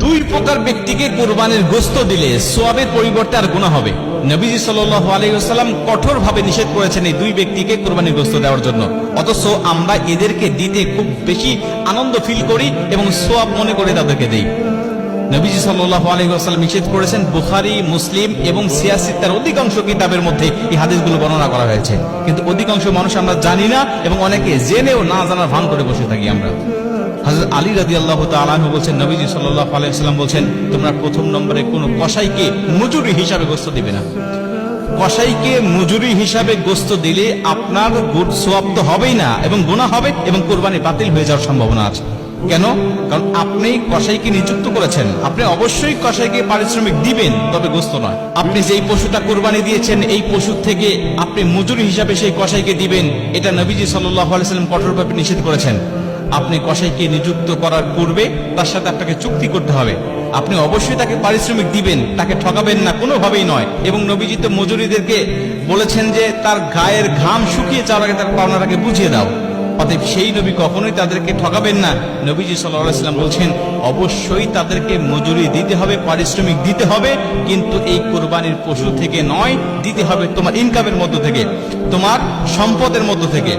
দুই প্রকার ব্যক্তিকে কুরবানির গোশত দিলে সওয়াবের পরিবর্তে আর গুনাহ হবে। নবীজি সাল্লাল্লাহু আলাইহি ওয়াসাল্লাম কঠোরভাবে নিষেধ করেছেন এই দুই ব্যক্তিকে কুরবানির গোশত দেওয়ার জন্য, অথচ আমরা এদেরকে দিতে খুব বেশি আনন্দ ফিল করি এবং সওয়াব মনে করে তাদেরকে দেই। নবীজি সাল্লাল্লাহু আলাইহি ওয়াসাল্লাম নিষেধ করেছেন, বুখারী, মুসলিম এবং সিয়াসিত্তার অধিকাংশ কিতাবের মধ্যে এই হাদিসগুলো বর্ণনা করা হয়েছে, কিন্তু অধিকাংশ মানুষ আমরা জানি না এবং অনেকে জেনেও না জানার ভান করে বসে থাকি আমরা। হযরত আলী রাদিয়াল্লাহু তাআলা আনহু বলেন, নবীজি সাল্লাল্লাহু আলাইহি ওয়াসাল্লাম বলেন, তোমরা প্রথম নম্বরে কোন কসাইকে মজুরি হিসাবে গোশত দিবে না। কসাইকে মজুরি হিসাবে গোশত দিলে আপনার সওয়াব তো হবেই না এবং গুনাহ হবে এবং কুরবানি বাতিল হয়ে যাওয়ার সম্ভাবনা আছে। কেন? কারণ আপনি কসাইকে নিযুক্ত করেছেন, আপনি অবশ্যই কসাইকে পারিশ্রমিক দিবেন, তবে গোশত নয়। আপনি যেই পশুটা কুরবানি দিয়েছেন এই পশু থেকে আপনি মজুরি হিসাবে সেই কসাইকে দিবেন, এটা নবীজি সাল্লাল্লাহু আলাইহি ওয়াসাল্লাম কঠোরভাবে নিষেধ করেছেন। আপনি কসাইকে নিযুক্ত করার পূর্বে তার সাথে আপনাকে চুক্তি করতে হবে, আপনি অবশ্যই তাকে পারিশ্রমিক দিবেন, তাকে ঠকাবেন না, কোনোভাবেই নয়। এবং নবীজি তো মজুরিদেরকে বলেছেন যে তার গায়ের ঘাম শুকিয়ে যাওয়ার আগে তার পাওনাটাকে বুঝিয়ে দাও। অতএব সেই নবী কখনোই তাদেরকে ঠকাবেন না। নবীজি সাল্লাল্লাহু আলাইহি ওয়াসাল্লাম বলছেন, অবশ্যই তাদেরকে মজুরি দিতে হবে, পারিশ্রমিক দিতে হবে, কিন্তু এই কুরবানির পশু থেকে নয়, দিতে হবে তোমার ইনকামের মধ্য থেকে, তোমার সম্পদের মধ্য থেকে।